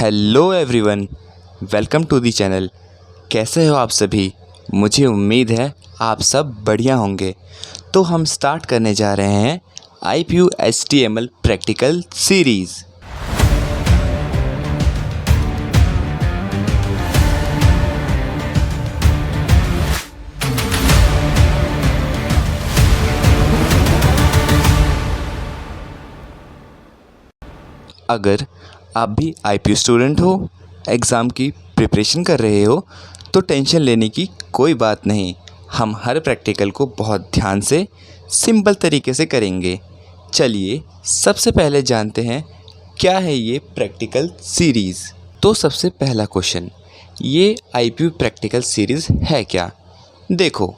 Hello everyone, welcome to the channel. कैसे हो आप सभी? मुझे उम्मीद है आप सब बढ़िया होंगे। तो हम स्टार्ट करने जा रहे हैं IPU HTML प्रैक्टिकल सीरीज़। अगर आप भी IPU स्टूडेंट हो, एग्ज़ाम की प्रिपरेशन कर रहे हो, तो टेंशन लेने की कोई बात नहीं। हम हर प्रैक्टिकल को बहुत ध्यान से सिंपल तरीके से करेंगे। चलिए सबसे पहले जानते हैं क्या है ये प्रैक्टिकल सीरीज़। तो सबसे पहला क्वेश्चन, ये IPU प्रैक्टिकल सीरीज़ है क्या? देखो,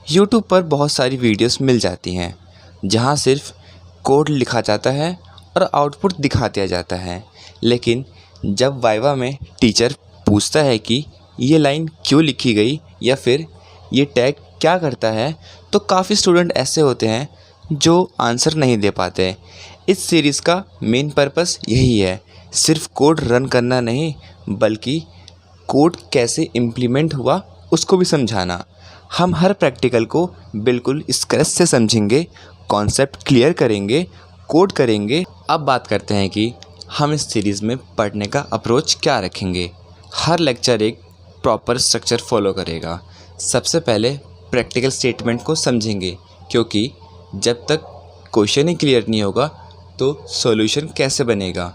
यूट्यूब पर बहुत सारी वीडियोस मिल जाती हैं जहाँ सिर्फ कोड लिखा जाता है और आउटपुट दिखा दिया जाता है। लेकिन जब वाइवा में टीचर पूछता है कि ये लाइन क्यों लिखी गई या फिर ये टैग क्या करता है, तो काफ़ी स्टूडेंट ऐसे होते हैं जो आंसर नहीं दे पाते। इस सीरीज़ का मेन पर्पस यही है, सिर्फ कोड रन करना नहीं बल्कि कोड कैसे इम्प्लीमेंट हुआ उसको भी समझाना। हम हर प्रैक्टिकल को बिल्कुल स्क्रैच से समझेंगे, कॉन्सेप्ट क्लियर करेंगे, कोड करेंगे। अब बात करते हैं कि हम इस सीरीज़ में पढ़ने का अप्रोच क्या रखेंगे। हर लेक्चर एक प्रॉपर स्ट्रक्चर फॉलो करेगा। सबसे पहले प्रैक्टिकल स्टेटमेंट को समझेंगे, क्योंकि जब तक क्वेश्चन ही क्लियर नहीं होगा तो सॉल्यूशन कैसे बनेगा।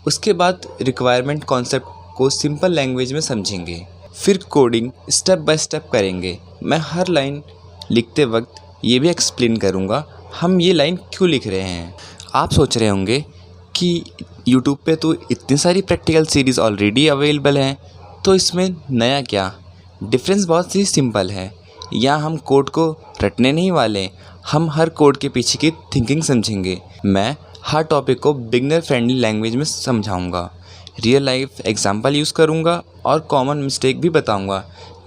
उसके बाद रिक्वायरमेंट कॉन्सेप्ट को सिंपल लैंग्वेज में समझेंगे। फिर कोडिंग स्टेप बाय स्टेप करेंगे। मैं हर लाइन लिखते वक्त ये भी एक्सप्लेन करूँगा हम ये लाइन क्यों लिख रहे हैं। आप सोच रहे होंगे कि यूट्यूब पे तो इतनी सारी प्रैक्टिकल सीरीज़ ऑलरेडी अवेलेबल हैं, तो इसमें नया क्या? डिफरेंस बहुत ही सिंपल है। यहाँ हम कोड को रटने नहीं वाले, हम हर कोड के पीछे की थिंकिंग समझेंगे। मैं हर टॉपिक को बिगनर फ्रेंडली लैंग्वेज में समझाऊंगा, रियल लाइफ एग्जांपल यूज़ करूंगा और कॉमन मिस्टेक भी बताऊंगा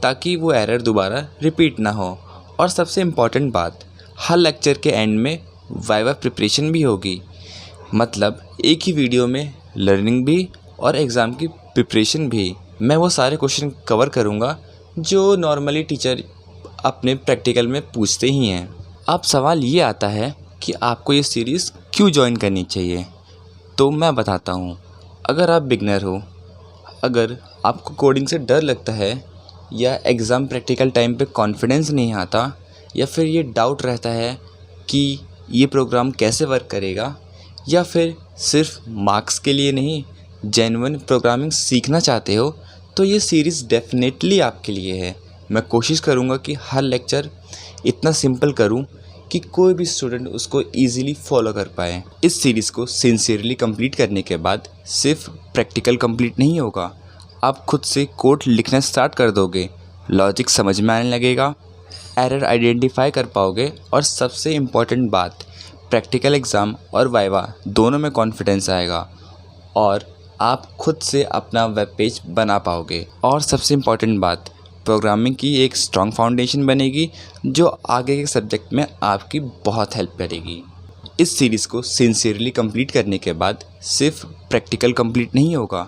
ताकि वो एरर दोबारा रिपीट ना हो। और सबसे इम्पॉर्टेंट बात, हर लेक्चर के एंड में वाइवा प्रिपरेशन भी होगी। मतलब एक ही वीडियो में लर्निंग भी और एग्ज़ाम की प्रिपरेशन भी। मैं वो सारे क्वेश्चन कवर करूँगा जो नॉर्मली टीचर अपने प्रैक्टिकल में पूछते ही हैं। अब सवाल ये आता है कि आपको ये सीरीज़ क्यों ज्वाइन करनी चाहिए। तो मैं बताता हूँ। अगर आप बिगनर हो, अगर आपको कोडिंग से डर लगता है या एग्ज़ाम प्रैक्टिकल टाइम पे कॉन्फिडेंस नहीं आता, या फिर ये डाउट रहता है कि ये प्रोग्राम कैसे वर्क करेगा, या फिर सिर्फ मार्क्स के लिए नहीं जेन्युइन प्रोग्रामिंग सीखना चाहते हो, तो ये सीरीज़ डेफिनेटली आपके लिए है। मैं कोशिश करूँगा कि हर लेक्चर इतना सिंपल करूँ कि कोई भी स्टूडेंट उसको ईज़िली फॉलो कर पाए। इस सीरीज़ को सिंसियरली कंप्लीट करने के बाद सिर्फ प्रैक्टिकल कंप्लीट नहीं होगा, आप खुद से कोड लिखना स्टार्ट कर दोगे, लॉजिक समझ में आने लगेगा, एरर आइडेंटिफाई कर पाओगे और सबसे इम्पॉर्टेंट बात, प्रैक्टिकल एग्ज़ाम और वाइवा दोनों में कॉन्फिडेंस आएगा और आप खुद से अपना वेब पेज बना पाओगे। और सबसे इम्पॉर्टेंट बात, प्रोग्रामिंग की एक स्ट्रॉन्ग फाउंडेशन बनेगी जो आगे के सब्जेक्ट में आपकी बहुत हेल्प करेगी। इस सीरीज़ को सिंसियरली कंप्लीट करने के बाद सिर्फ प्रैक्टिकल कंप्लीट नहीं होगा,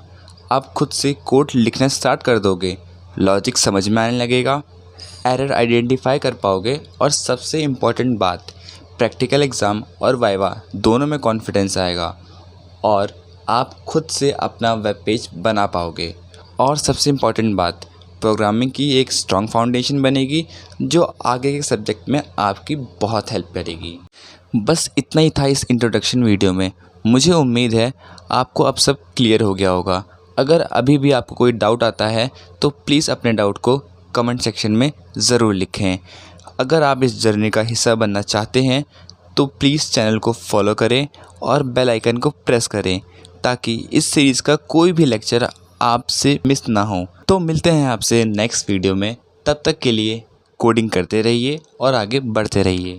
आप खुद से कोड लिखना स्टार्ट कर दोगे, लॉजिक समझ में आने लगेगा, एरर आइडेंटिफाई कर पाओगे और सबसे इम्पॉर्टेंट बात, प्रैक्टिकल एग्ज़ाम और वाइवा दोनों में कॉन्फिडेंस आएगा और आप खुद से अपना वेब पेज बना पाओगे। और सबसे इम्पॉर्टेंट बात, प्रोग्रामिंग की एक स्ट्रॉन्ग फाउंडेशन बनेगी जो आगे के सब्जेक्ट में आपकी बहुत हेल्प करेगी। बस इतना ही था इस इंट्रोडक्शन वीडियो में। मुझे उम्मीद है आपको अब सब क्लियर हो गया होगा। अगर अभी भी आपको कोई डाउट आता है तो प्लीज़ अपने डाउट को कमेंट सेक्शन में ज़रूर लिखें। अगर आप इस जर्नी का हिस्सा बनना चाहते हैं तो प्लीज़ चैनल को फॉलो करें और बेल आइकन को प्रेस करें ताकि इस सीरीज़ का कोई भी लेक्चर आपसे मिस ना हो। तो मिलते हैं आपसे नेक्स्ट वीडियो में। तब तक के लिए कोडिंग करते रहिए और आगे बढ़ते रहिए।